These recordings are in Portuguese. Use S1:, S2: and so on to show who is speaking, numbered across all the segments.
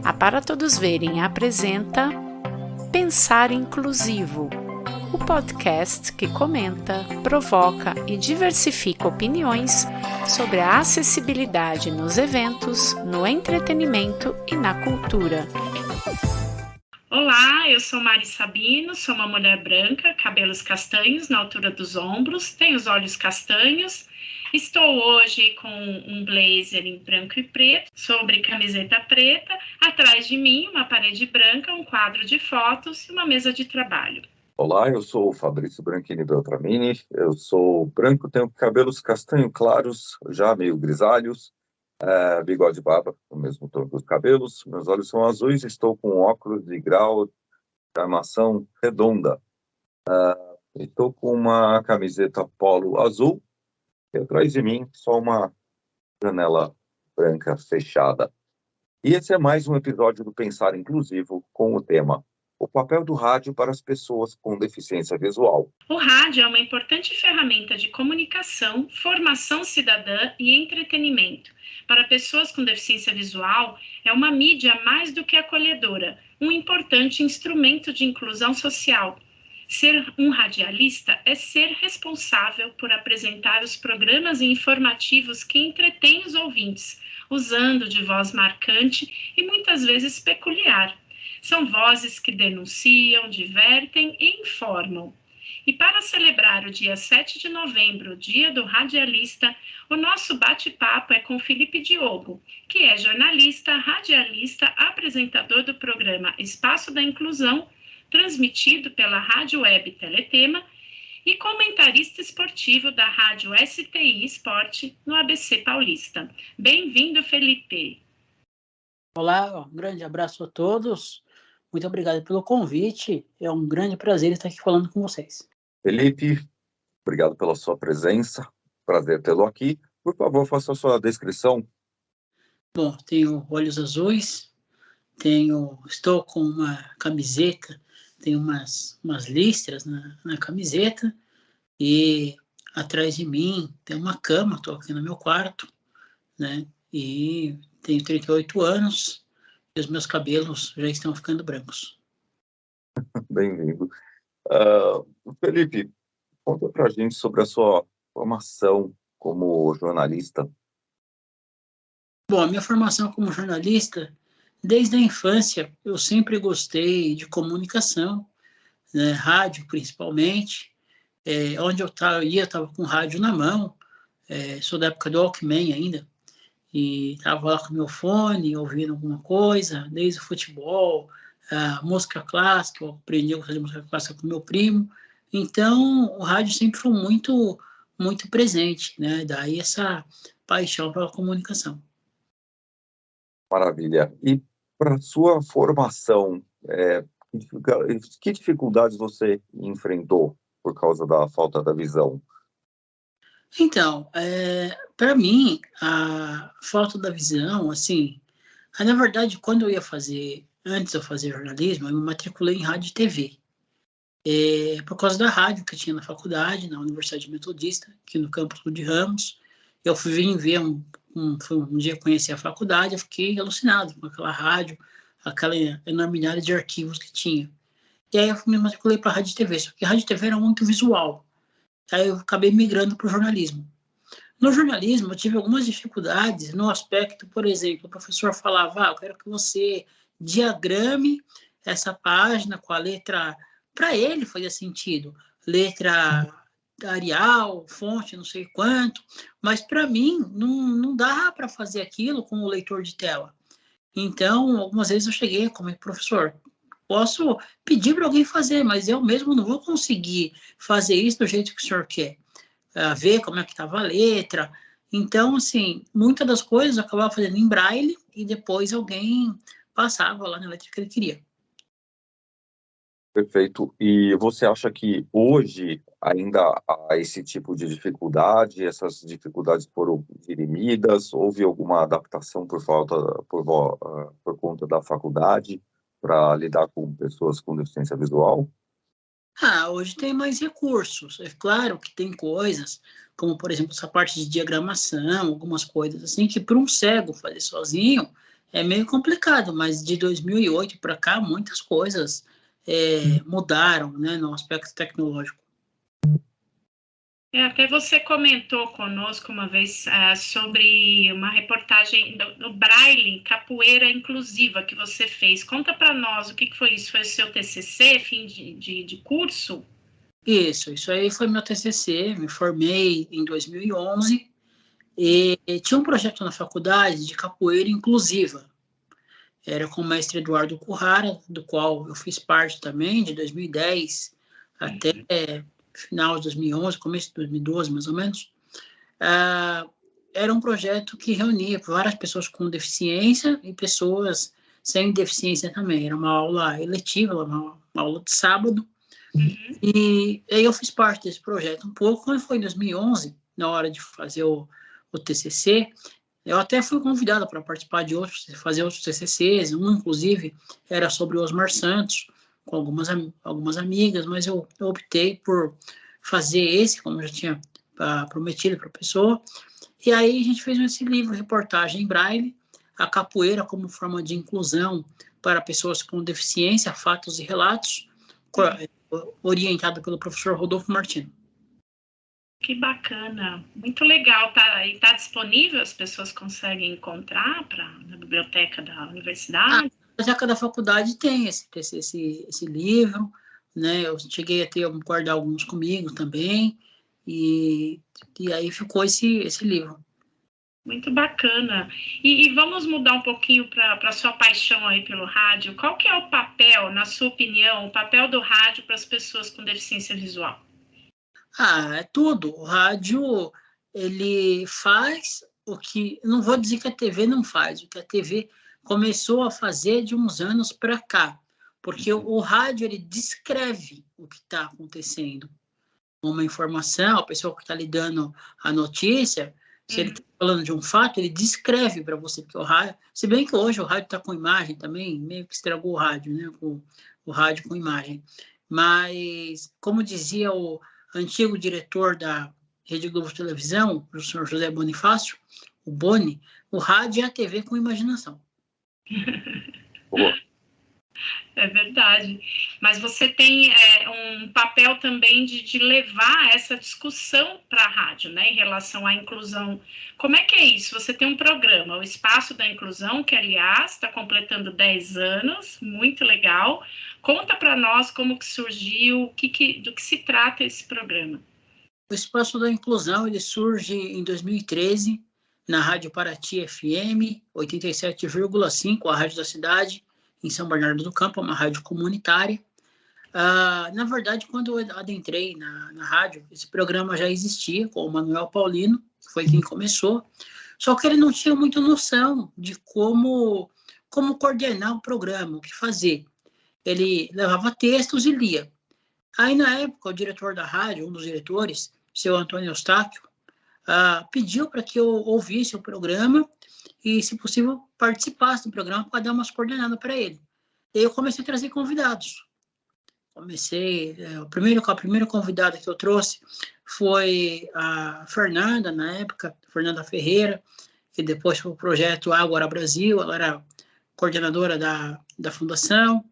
S1: A Para Todos Verem apresenta Pensar Inclusivo, o podcast que comenta, provoca e diversifica opiniões sobre a acessibilidade nos eventos, no entretenimento e na cultura.
S2: Olá, eu sou Mari Sabino, sou uma mulher branca, cabelos castanhos na altura dos ombros, tenho os olhos castanhos. Estou hoje com um blazer em branco e preto, sobre camiseta preta, atrás de mim uma parede branca, um quadro de fotos e uma mesa de trabalho.
S3: Olá, eu sou o Fabrício Branchini Beltramini, eu sou branco, tenho cabelos castanho claros, já meio grisalhos, bigode e barba, o mesmo tom dos cabelos, meus olhos são azuis, estou com óculos de grau de armação redonda, estou com uma camiseta polo azul, e atrás de mim só uma janela branca fechada. E esse é mais um episódio do Pensar Inclusivo com o tema O papel do rádio para as pessoas com deficiência visual.
S2: O rádio é uma importante ferramenta de comunicação, formação cidadã e entretenimento. Para pessoas com deficiência visual, é uma mídia mais do que acolhedora, um importante instrumento de inclusão social. Ser um radialista é ser responsável por apresentar os programas e informativos que entretêm os ouvintes, usando de voz marcante e muitas vezes peculiar. São vozes que denunciam, divertem e informam. E para celebrar o dia 7 de novembro, Dia do Radialista, o nosso bate-papo é com Felipe Diogo, que é jornalista, radialista, apresentador do programa Espaço da Inclusão, transmitido pela Rádio Web Teletema, e comentarista esportivo da Rádio STI Esporte no ABC Paulista. Bem-vindo, Felipe.
S4: Olá, um grande abraço a todos. Muito obrigado pelo convite. É um grande prazer estar aqui falando com vocês.
S3: Felipe, obrigado pela sua presença. Prazer tê-lo aqui. Por favor, faça a sua descrição.
S4: Bom, tenho olhos azuis, estou com uma camiseta, tenho umas listras na camiseta e atrás de mim tem uma cama, estou aqui no meu quarto, né? E tenho 38 anos e os meus cabelos já estão ficando brancos.
S3: Bem-vindo. Felipe, conta pra gente sobre a sua formação como jornalista.
S4: Bom, a minha formação como jornalista, desde a infância, eu sempre gostei de comunicação, né, rádio principalmente. Onde eu estava com o rádio na mão, sou da época do Walkman ainda, e estava lá com o meu fone, ouvindo alguma coisa, desde o futebol, a música clássica, eu aprendi a fazer música clássica com meu primo. Então, o rádio sempre foi muito, muito presente, né? Daí essa paixão pela comunicação.
S3: Maravilha. E para sua formação, que dificuldades você enfrentou por causa da falta da visão?
S4: Então, para mim, a falta da visão, assim, na verdade, quando eu ia antes de eu fazer jornalismo, eu me matriculei em rádio e TV. Por causa da rádio que tinha na faculdade, na Universidade Metodista, aqui no campus de Ramos. Eu fui ver um dia conhecer a faculdade, eu fiquei alucinado com aquela rádio, aquela enormidade de arquivos que tinha. E aí eu me matriculei para rádio e TV, só que rádio e TV era muito visual. Aí eu acabei migrando para o jornalismo. No jornalismo, eu tive algumas dificuldades no aspecto, por exemplo, o professor falava, eu quero que você diagrame essa página com a letra, para ele fazia sentido, letra Arial, fonte, não sei quanto, mas para mim não dá para fazer aquilo com o leitor de tela. Então, algumas vezes eu cheguei como professor, posso pedir para alguém fazer, mas eu mesmo não vou conseguir fazer isso do jeito que o senhor quer. Ver como é que estava a letra. Então, assim, muitas das coisas eu acabava fazendo em braille e depois alguém passava lá na letra que ele queria.
S3: Perfeito. E você acha que hoje ainda há esse tipo de dificuldade? Essas dificuldades foram dirimidas? Houve alguma adaptação por conta da faculdade para lidar com pessoas com deficiência visual?
S4: Hoje tem mais recursos. É claro que tem coisas, como, por exemplo, essa parte de diagramação, algumas coisas assim, que para um cego fazer sozinho é meio complicado, mas de 2008 para cá, muitas coisas mudaram, né, no aspecto tecnológico.
S2: Até você comentou conosco uma vez sobre uma reportagem do Braille, Capoeira Inclusiva, que você fez. Conta para nós o que foi isso. Foi o seu TCC, fim de curso?
S4: Isso aí foi meu TCC, me formei em 2011 e tinha um projeto na faculdade de capoeira inclusiva. Era com o mestre Eduardo Currara, do qual eu fiz parte também, de 2010 até final de 2011, começo de 2012, mais ou menos. Era um projeto que reunia várias pessoas com deficiência e pessoas sem deficiência também. Era uma aula eletiva, uma aula de sábado. E aí eu fiz parte desse projeto um pouco. Quando foi em 2011, na hora de fazer o TCC, eu até fui convidado para participar de fazer outros TCCs. Um, inclusive, era sobre o Osmar Santos, com algumas amigas, mas eu optei por fazer esse, como eu já tinha prometido para a pessoa. E aí a gente fez esse livro, reportagem em Braille, a capoeira como forma de inclusão para pessoas com deficiência, fatos e relatos, orientado pelo professor Rodolfo Martino.
S2: Que bacana, muito legal. E tá disponível, as pessoas conseguem encontrar na biblioteca da universidade?
S4: A biblioteca da faculdade tem esse livro, né? Eu cheguei a guardar alguns comigo também, e aí ficou esse livro.
S2: Muito bacana. E vamos mudar um pouquinho para a sua paixão aí pelo rádio. Qual que é o papel, na sua opinião, o papel do rádio para as pessoas com deficiência visual?
S4: É tudo. O rádio, ele faz o que... Não vou dizer que a TV não faz, o que a TV começou a fazer de uns anos para cá. Porque o rádio, ele descreve o que está acontecendo. Uma informação, a pessoa que está lhe dando a notícia, se ele está falando de um fato, ele descreve para você, porque o rádio... Se bem que hoje o rádio está com imagem também, meio que estragou o rádio, né? O rádio com imagem. Mas, como dizia o antigo diretor da Rede Globo de Televisão, o professor José Bonifácio, o Boni, o rádio é a TV com imaginação.
S2: É verdade. Mas você tem um papel também de levar essa discussão para a rádio, né, em relação à inclusão. Como é que é isso? Você tem um programa, o Espaço da Inclusão, que, aliás, está completando 10 anos, muito legal. Conta para nós como que surgiu, do que se trata esse programa.
S4: O Espaço da Inclusão, ele surge em 2013, na Rádio Paraty FM, 87,5, a rádio da cidade, em São Bernardo do Campo, uma rádio comunitária. Na verdade, quando eu adentrei na rádio, esse programa já existia, com o Manuel Paulino, que foi quem começou, só que ele não tinha muita noção de como coordenar o programa, o que fazer. Ele levava textos e lia. Aí, na época, o diretor da rádio, um dos diretores, seu Antônio Eustáquio, pediu para que eu ouvisse o programa e, se possível, participasse do programa para dar umas coordenadas para ele. E eu comecei a trazer convidados. A primeira convidada que eu trouxe foi a Fernanda, na época, Fernanda Ferreira, que depois foi o projeto Ágora Brasil, ela era coordenadora da fundação.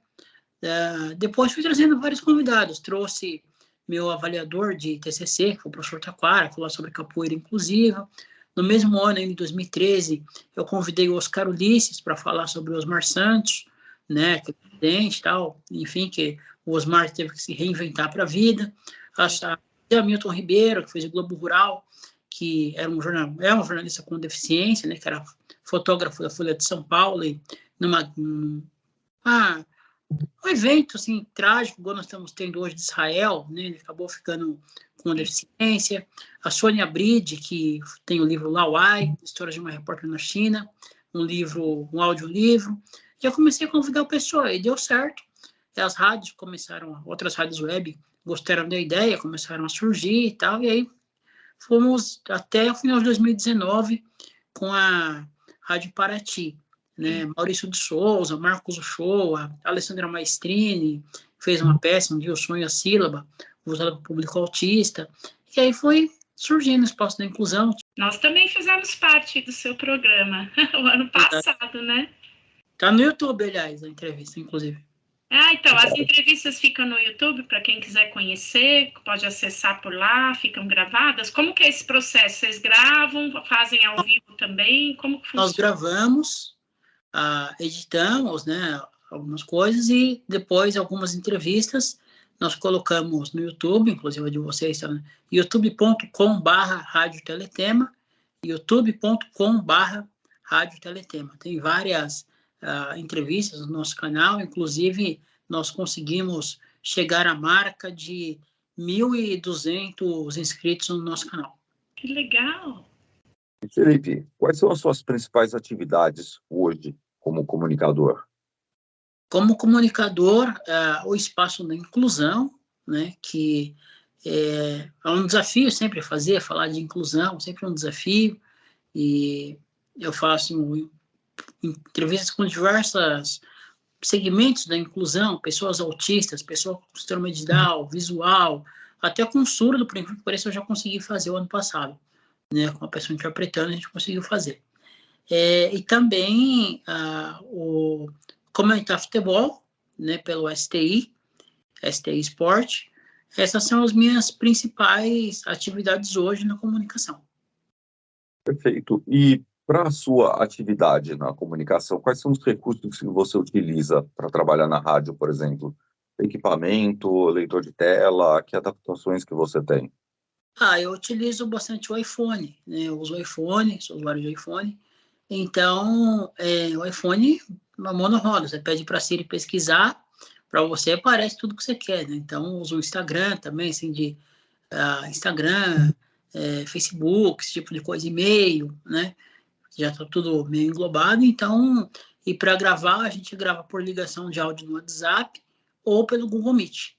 S4: Depois fui trazendo vários convidados, trouxe meu avaliador de TCC, que foi o professor Taquara, falou sobre capoeira inclusiva. No mesmo ano, em 2013, eu convidei o Oscar Ulisses para falar sobre o Osmar Santos, né, que é presidente e tal, enfim, que o Osmar teve que se reinventar para a vida. A Milton Ribeiro, que fez o Globo Rural, que era um jornalista com deficiência, né, que era fotógrafo da Folha de São Paulo, e um evento assim, trágico, igual nós estamos tendo hoje de Israel, né? Ele acabou ficando com deficiência. A Sônia Bride, que tem o livro Lauai, História de uma Repórter na China, um audiolivro. E eu comecei a convidar o pessoal, e deu certo. E as rádios outras rádios web gostaram da ideia, começaram a surgir e tal, e aí fomos até o final de 2019 com a Rádio Paraty. Né, Maurício de Souza, Marcos Uchoa, Alessandra Maestrini, fez uma peça, Um Dia o Sonho e a Sílaba, usada para o público autista, e aí foi surgindo o Espaço da Inclusão.
S2: Nós também fizemos parte do seu programa, o ano passado, né?
S4: Tá no YouTube, aliás, a entrevista, inclusive.
S2: Então, as entrevistas ficam no YouTube, para quem quiser conhecer, pode acessar por lá, ficam gravadas. Como que é esse processo? Vocês gravam, fazem ao vivo também? Como que funciona?
S4: Nós gravamos, editamos, né, algumas coisas e depois algumas entrevistas nós colocamos no YouTube, inclusive a de vocês, tá, youtube.com/Rádio Teletema, youtube.com/Rádio Teletema. Tem várias entrevistas no nosso canal, inclusive nós conseguimos chegar à marca de 1.200 inscritos no nosso canal.
S2: Que legal!
S3: Felipe, quais são as suas principais atividades hoje como comunicador?
S4: Como comunicador, o espaço da inclusão, né, que é um desafio sempre falar de inclusão, sempre um desafio, e eu faço entrevistas com diversos segmentos da inclusão, pessoas autistas, pessoas com síndrome de Down, visual, até com surdo, por exemplo, por isso eu já consegui fazer o ano passado, né, com a pessoa interpretando, a gente conseguiu fazer. E também o comentar futebol, né, pelo STI Sport. Essas são as minhas principais atividades hoje na comunicação.
S3: Perfeito. E para a sua atividade na comunicação, quais são os recursos que você utiliza para trabalhar na rádio, por exemplo? Equipamento, leitor de tela, que adaptações que você tem?
S4: Eu utilizo bastante o iPhone, né? Eu uso o iPhone, sou usuário de iPhone. Então, o iPhone, uma mão na roda. Você pede para a Siri pesquisar, para você aparece tudo que você quer, né? Então, uso o Instagram também, assim, de Instagram, Facebook, esse tipo de coisa, e-mail, né? Já está tudo meio englobado. Então, e para gravar, a gente grava por ligação de áudio no WhatsApp ou pelo Google Meet.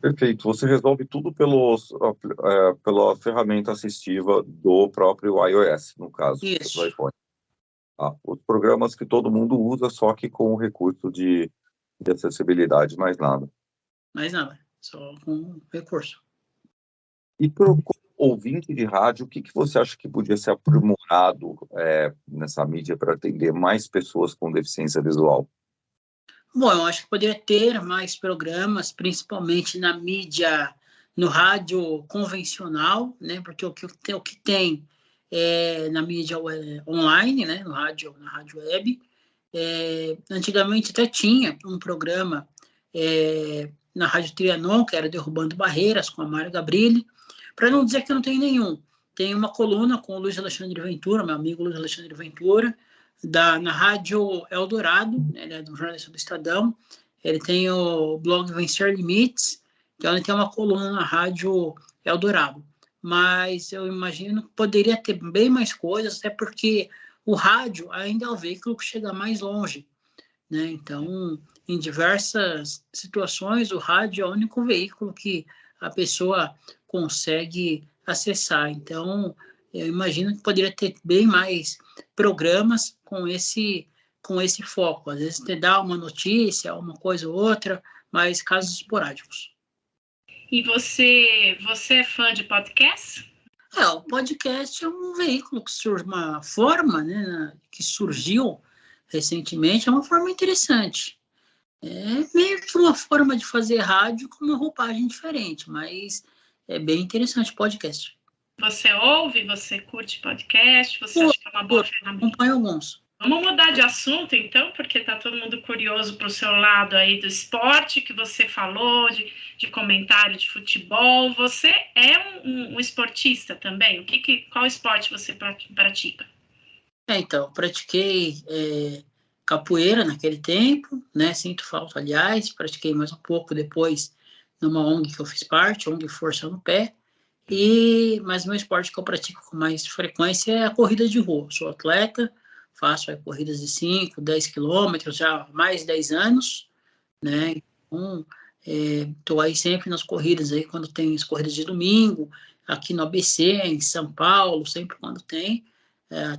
S3: Perfeito. Você resolve tudo pela ferramenta assistiva do próprio iOS, no caso, do iPhone. Os programas que todo mundo usa, só que com o recurso de acessibilidade, mais nada.
S4: Mais nada, só com recurso.
S3: E para o ouvinte de rádio, o que você acha que podia ser aprimorado nessa mídia para atender mais pessoas com deficiência visual?
S4: Bom, eu acho que poderia ter mais programas, principalmente na mídia, no rádio convencional, né? Porque o que tem na mídia online, né? Na rádio web. Antigamente até tinha um programa na Rádio Trianon, que era Derrubando Barreiras, com a Mário Gabrilli, para não dizer que não tem nenhum. Tem uma coluna com o Luiz Alexandre Ventura, meu amigo Luiz Alexandre Ventura, na Rádio Eldorado, né, ele é do jornalista do Estadão. Ele tem o blog Vencer Limites, então ele tem uma coluna na Rádio Eldorado. Mas eu imagino que poderia ter bem mais coisas, até porque o rádio ainda é o veículo que chega mais longe, né? Então, em diversas situações, o rádio é o único veículo que a pessoa consegue acessar. Então, eu imagino que poderia ter bem mais programas com esse foco. Às vezes te dá uma notícia, uma coisa ou outra, mas casos esporádicos.
S2: E você é fã de podcast?
S4: O podcast é um veículo que surge, uma forma, né, que surgiu recentemente, é uma forma interessante. É meio que uma forma de fazer rádio com uma roupagem diferente, mas é bem interessante o podcast.
S2: Você ouve? Você curte podcast? Você acha que é uma boa ferramenta?
S4: Acompanho alguns.
S2: Vamos mudar de assunto, então, porque está todo mundo curioso para o seu lado aí do esporte, que você falou, de comentário de futebol. Você é um esportista também? Qual esporte você pratica?
S4: Então, pratiquei capoeira naquele tempo, né? Sinto falta, aliás. Pratiquei mais um pouco depois numa ONG que eu fiz parte, ONG Força no Pé. Mas meu esporte que eu pratico com mais frequência é a corrida de rua. Sou atleta, faço corridas de 5, 10 quilômetros já há mais de 10 anos, né? Então, estou aí sempre nas corridas, aí quando tem as corridas de domingo, aqui no ABC, em São Paulo, sempre quando tem,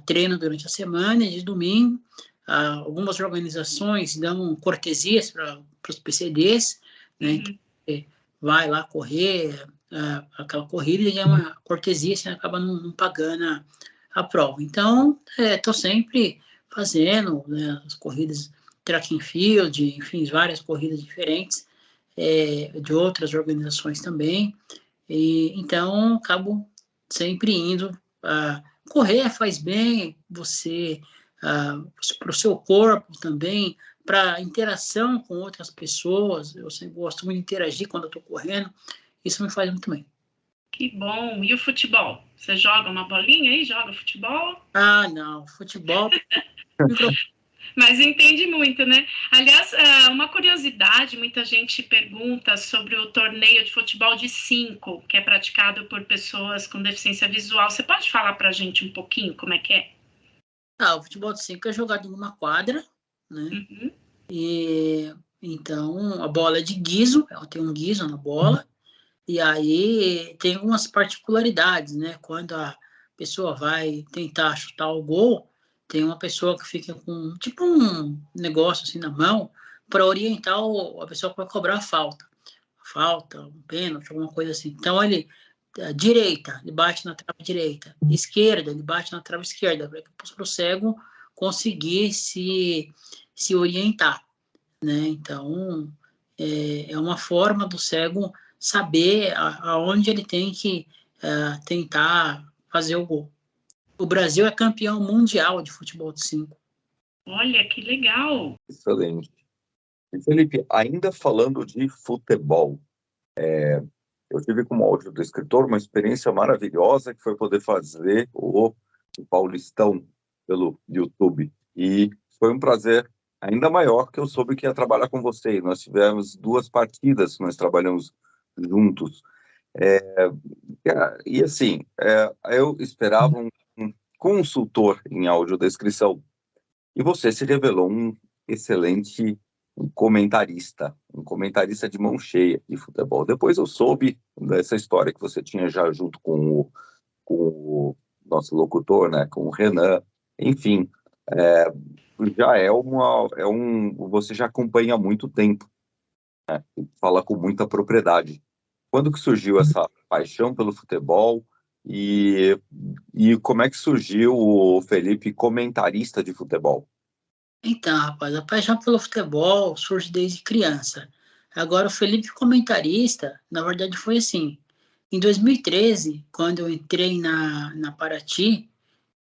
S4: treino durante a semana, e de domingo, algumas organizações dão cortesias para os PCDs, né? Então, vai lá correr, aquela corrida e é uma cortesia, você acaba não pagando a prova. Então, estou sempre fazendo, né, as corridas track and field, enfim, várias corridas diferentes, de outras organizações também. E então acabo sempre indo. Correr faz bem você, para o seu corpo também, para interação com outras pessoas. Eu sempre gosto muito de interagir quando eu estou correndo. Isso me faz muito bem.
S2: Que bom. E o futebol? Você joga uma bolinha aí? Joga futebol?
S4: Não. Futebol...
S2: Mas entende muito, né? Aliás, uma curiosidade, muita gente pergunta sobre o torneio de futebol de 5, que é praticado por pessoas com deficiência visual. Você pode falar para a gente um pouquinho como é que é?
S4: O futebol de 5 é jogado numa quadra, né?
S2: Uhum.
S4: E então a bola é de guiso, ela tem um guiso na bola, e aí tem algumas particularidades, né? Quando a pessoa vai tentar chutar o gol, tem uma pessoa que fica com tipo um negócio assim na mão para orientar a pessoa que vai cobrar a falta, um pênalti, alguma coisa assim. Então ele direita, ele bate na trave direita, esquerda, ele bate na trave esquerda, para o cego conseguir se orientar, né? Então é uma forma do cego saber aonde ele tem que tentar fazer o gol. O Brasil é campeão mundial de futebol de 5.
S2: Olha, que legal!
S3: Excelente. E, Felipe, ainda falando de futebol, eu tive como audiodescritor uma experiência maravilhosa que foi poder fazer o Paulistão pelo YouTube. E foi um prazer ainda maior que eu soube que ia trabalhar com você. Nós tivemos 2 partidas que nós trabalhamos juntos. E assim, eu esperava um consultor em audiodescrição. E você se revelou um excelente comentarista de mão cheia de futebol. Depois eu soube dessa história que você tinha já junto com o nosso locutor, né, com o Renan. Enfim, já você já acompanha há muito tempo, né, e fala com muita propriedade. Quando que surgiu essa paixão pelo futebol e como é que surgiu o Felipe comentarista de futebol?
S4: Então, rapaz, a paixão pelo futebol surge desde criança. Agora, o Felipe comentarista, na verdade, foi assim. Em 2013, quando eu entrei na Paraty,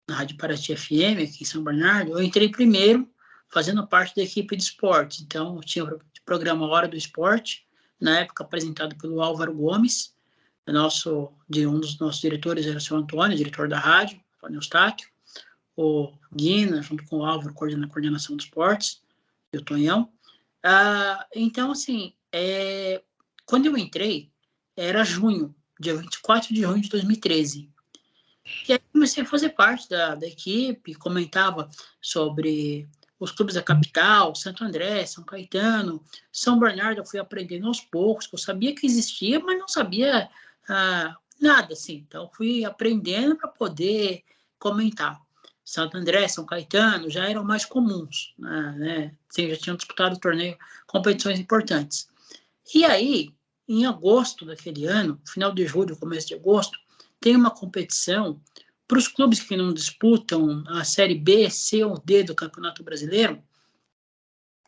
S4: na Rádio Paraty FM, aqui em São Bernardo, eu entrei primeiro fazendo parte da equipe de esportes. Então, eu tinha o programa Hora do Esporte, na época apresentado pelo Álvaro Gomes, um dos nossos diretores era o seu Antônio, diretor da rádio, Antônio Eustáquio, o Guina, junto com o Álvaro, na coordenação dos esportes, e o Tonhão. Então, assim, quando eu entrei, era junho, dia 24 de junho de 2013. E aí comecei a fazer parte da equipe, comentava sobre os clubes da capital, Santo André, São Caetano, São Bernardo. Eu fui aprendendo aos poucos, eu sabia que existia, mas não sabia nada, assim. Então, fui aprendendo para poder comentar. Santo André, São Caetano já eram mais comuns, né? Já tinham disputado torneio, competições importantes. E aí, em agosto daquele ano, final de julho, começo de agosto, tem uma competição para os clubes que não disputam a Série B, C ou D do Campeonato Brasileiro,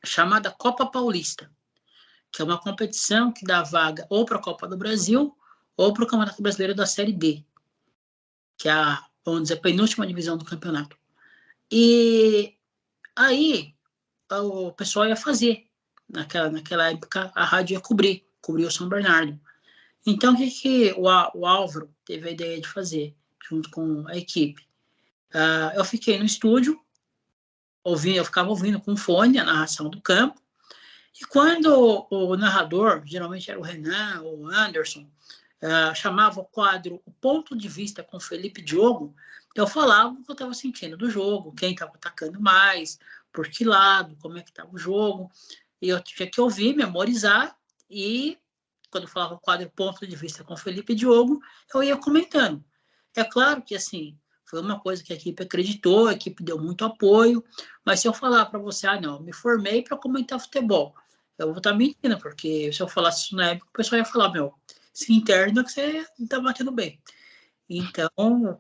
S4: chamada Copa Paulista, que é uma competição que dá vaga ou para a Copa do Brasil ou para o Campeonato Brasileiro da Série D, que é vamos dizer, a penúltima divisão do campeonato. E aí o pessoal ia fazer, naquela época a rádio ia cobrir o São Bernardo. Então, o que o Álvaro teve a ideia de fazer, junto com a equipe? Eu fiquei no estúdio, eu ficava ouvindo com fone a narração do campo, e quando o narrador, geralmente era o Renan ou o Anderson, chamava o quadro O Ponto de Vista com Felipe Diogo, eu falava o que eu estava sentindo do jogo, quem estava atacando mais, por que lado, como é que estava o jogo, e eu tinha que ouvir, memorizar, e quando eu falava o quadro Ponto de Vista com Felipe Diogo, eu ia comentando. É claro que, assim, foi uma coisa que a equipe acreditou, a equipe deu muito apoio, mas se eu falar para você, não, me formei para comentar futebol, eu vou estar mentindo, porque se eu falasse isso na época, o pessoal ia falar, se interna que você não está batendo bem. Então,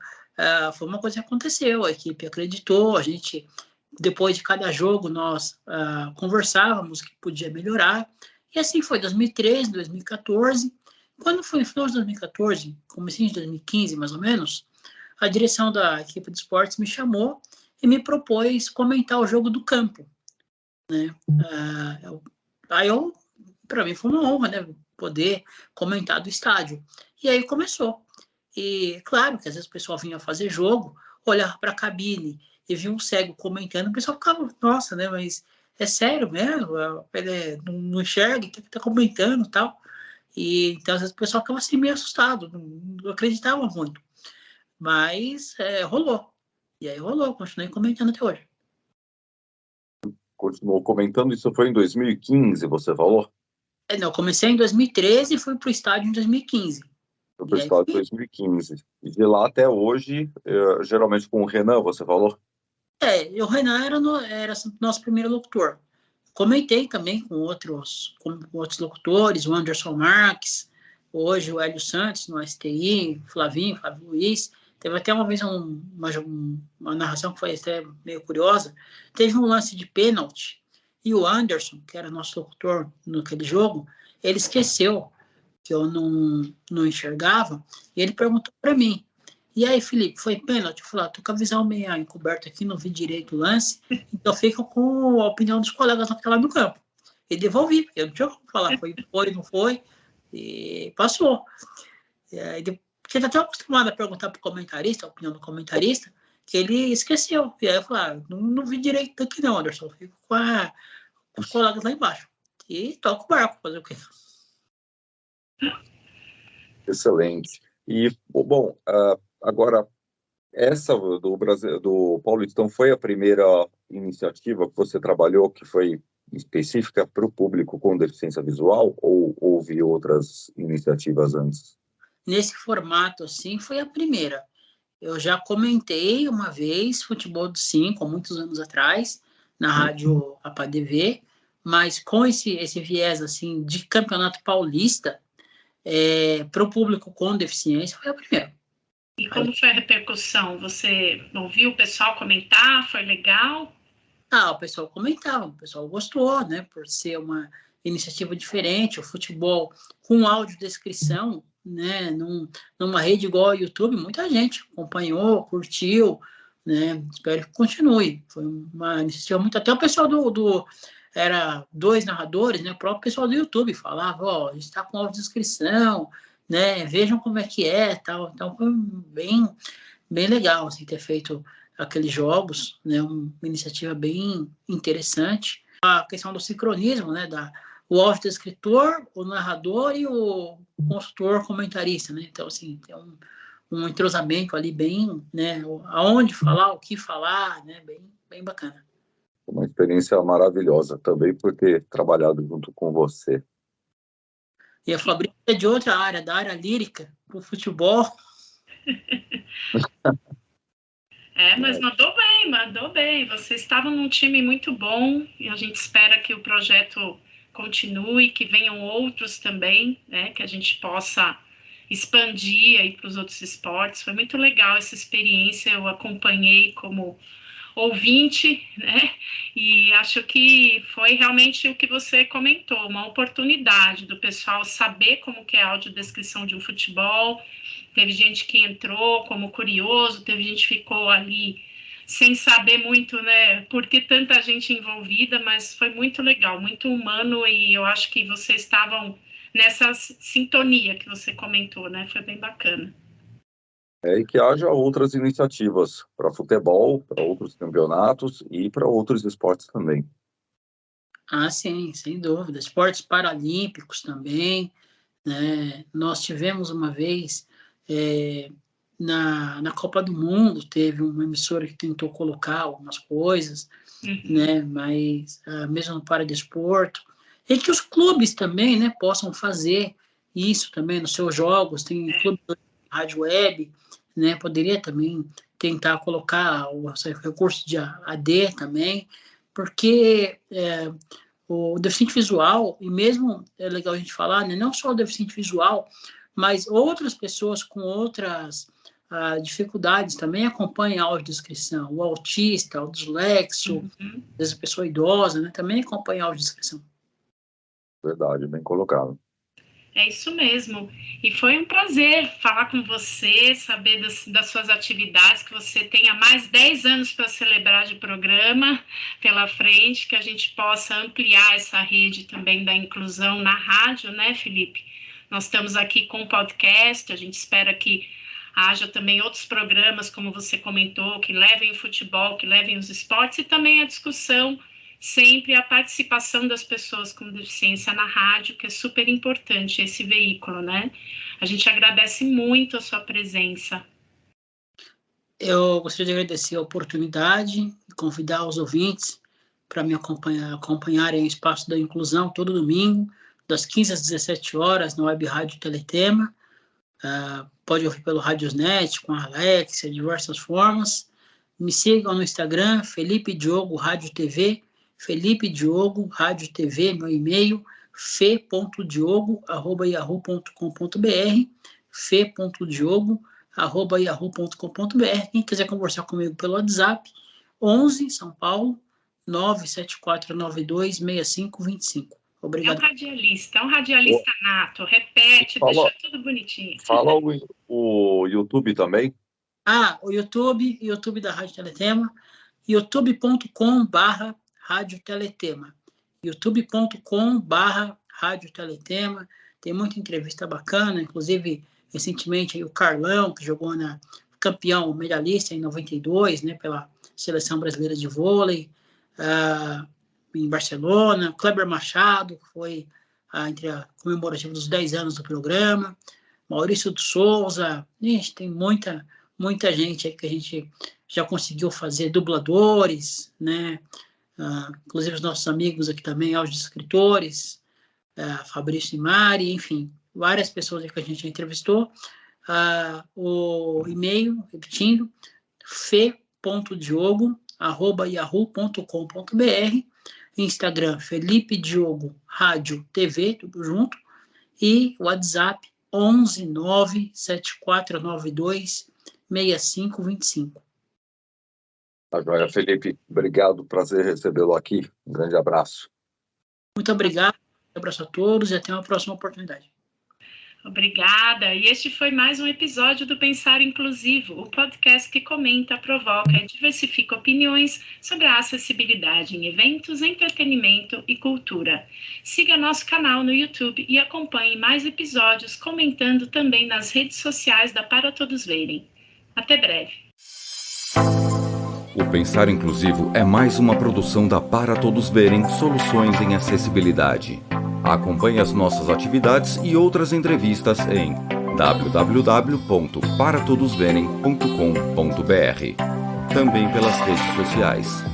S4: foi uma coisa que aconteceu, a equipe acreditou, a gente depois de cada jogo, nós conversávamos o que podia melhorar. E assim foi 2013, 2014. Quando foi no final de 2014, comecinho de 2015, mais ou menos, a direção da equipe de esportes me chamou e me propôs comentar o jogo do campo, né? Para mim foi uma honra, né, poder comentar do estádio. E aí começou. E claro que às vezes o pessoal vinha fazer jogo, olhava para a cabine e via um cego comentando, o pessoal ficava, nossa, né, mas é sério mesmo? Ele não enxerga, tá comentando e tal. E então às vezes o pessoal ficava assim meio assustado, não acreditava muito. Mas rolou. E aí rolou, continuei comentando até hoje.
S3: Continuou comentando, isso foi em 2015, você falou?
S4: Não, comecei em 2013 e fui para o estádio em 2015.
S3: Foi para o estádio em 2015. E de lá até hoje, geralmente com o Renan, você falou?
S4: O Renan era nosso primeiro locutor. Comentei também com outros locutores, o Anderson Marques, hoje o Hélio Santos no STI, Flávio Luiz. Teve até uma vez uma narração que foi até meio curiosa. Teve um lance de pênalti e o Anderson, que era nosso locutor naquele jogo, ele esqueceu que eu não enxergava e ele perguntou para mim: e aí, Felipe, foi pênalti? Eu falei: tô com a visão meio encoberta aqui, não vi direito o lance, então fica com a opinião dos colegas que estão lá no campo. E devolvi, porque eu não tinha como falar, foi, não foi, e passou. Porque tá tão acostumado a perguntar pro comentarista, a opinião do comentarista, que ele esqueceu. E aí eu falei: não vi direito daqui não, Anderson, eu fico com os colegas lá embaixo. E toca o barco, fazer o quê?
S3: Excelente. E, bom, agora, essa do Paulistão foi a primeira iniciativa que você trabalhou que foi específica para o público com deficiência visual, ou houve outras iniciativas antes?
S4: Nesse formato, assim, foi a primeira. Eu já comentei uma vez futebol do 5, há muitos anos atrás, na rádio APADV, mas com esse viés, assim, de campeonato paulista, para o público com deficiência, foi a primeira.
S2: E como foi a repercussão? Você ouviu o pessoal comentar? Foi legal?
S4: O pessoal comentava, o pessoal gostou, né, por ser uma iniciativa diferente, o futebol com audiodescrição, né, numa rede igual ao YouTube, muita gente acompanhou, curtiu, né, espero que continue. Foi uma iniciativa muito, até o pessoal era 2 narradores, né, o próprio pessoal do YouTube falava: a gente está com audiodescrição, né, vejam como é que é, tal. Então foi bem legal, assim, ter feito aqueles jogos, né, uma iniciativa bem interessante. A questão do sincronismo, né, o audiodescritor, o narrador e o consultor comentarista, né, então, assim, tem um entrosamento ali bem, né, aonde falar, o que falar, né, bem bacana.
S3: Uma experiência maravilhosa também por ter trabalhado junto com você.
S4: E a Fabrícia é de outra área, da área lírica, do futebol.
S2: Mas mandou bem. Vocês estavam num time muito bom e a gente espera que o projeto continue, que venham outros também, né? Que a gente possa expandir aí para os outros esportes. Foi muito legal essa experiência, eu acompanhei como ouvinte, né? E acho que foi realmente o que você comentou, uma oportunidade do pessoal saber como que é a audiodescrição de um futebol. Teve gente que entrou como curioso, teve gente que ficou ali sem saber muito, né, por que tanta gente envolvida, mas foi muito legal, muito humano, e eu acho que vocês estavam nessa sintonia que você comentou, né, foi bem bacana.
S3: E que haja outras iniciativas para futebol, para outros campeonatos e para outros esportes também.
S4: Sim, sem dúvida. Esportes paralímpicos também, né? Nós tivemos uma vez, na Copa do Mundo, teve uma emissora que tentou colocar algumas coisas, né? Mas mesmo no paradesporto, e que os clubes também, né, possam fazer isso também nos seus jogos. Tem clube de rádio web, né, poderia também tentar colocar o recurso de AD também, porque o deficiente visual, e mesmo é legal a gente falar, né, não só o deficiente visual, mas outras pessoas com outras dificuldades também acompanha a audiodescrição. O autista, o dislexo, às vezes a pessoa idosa, né, também acompanha a audiodescrição.
S3: Verdade, bem colocado.
S2: É isso mesmo. E foi um prazer falar com você, saber das suas atividades, que você tenha mais 10 anos para celebrar de programa pela frente, que a gente possa ampliar essa rede também da inclusão na rádio, né, Felipe? Nós estamos aqui com o podcast, a gente espera que haja também outros programas, como você comentou, que levem o futebol, que levem os esportes e também a discussão, sempre a participação das pessoas com deficiência na rádio, que é super importante esse veículo, né? A gente agradece muito a sua presença.
S4: Eu gostaria de agradecer a oportunidade e convidar os ouvintes para me acompanharem o Espaço da Inclusão todo domingo, das 15 às 17 horas, na Web Rádio Teletema. Pode ouvir pelo Radiosnet, com a Alexia, de diversas formas. Me sigam no Instagram, Felipe Diogo Rádio TV, Felipe Diogo Rádio TV, meu e-mail, fe.diogo@yahoo.com.br, fe.diogo@yahoo.com.br. Quem quiser conversar comigo pelo WhatsApp, 11 São Paulo 974926525. Obrigado.
S2: É um radialista nato, repete, deixa tudo bonitinho.
S3: Fala o YouTube também.
S4: O YouTube da Rádio Teletema, youtube.com/Rádio Teletema, youtube.com/Rádio Teletema. Tem muita entrevista bacana, inclusive recentemente aí o Carlão, que jogou campeão medalhista em 92, né, pela Seleção Brasileira de Vôlei, em Barcelona, Kleber Machado, que foi entre a comemorativa dos 10 anos do programa, Maurício de Souza. Gente, tem muita gente aí que a gente já conseguiu fazer dubladores, né? Inclusive os nossos amigos aqui também, audiodescritores, Fabrício e Mari, enfim, várias pessoas que a gente entrevistou. O e-mail, repetindo, fe.diogo@yahoo.com.br, Instagram, Felipe Diogo Rádio TV, tudo junto, e WhatsApp 11 974926525.
S3: Tá joia, Felipe. Obrigado, prazer recebê-lo aqui. Um grande abraço.
S4: Muito obrigado, um abraço a todos e até uma próxima oportunidade.
S2: Obrigada. E este foi mais um episódio do Pensar Inclusivo, o podcast que comenta, provoca e diversifica opiniões sobre a acessibilidade em eventos, entretenimento e cultura. Siga nosso canal no YouTube e acompanhe mais episódios comentando também nas redes sociais da Para Todos Verem. Até breve.
S5: O Pensar Inclusivo é mais uma produção da Para Todos Verem Soluções em Acessibilidade. Acompanhe as nossas atividades e outras entrevistas em www.paratodosverem.com.br. Também pelas redes sociais.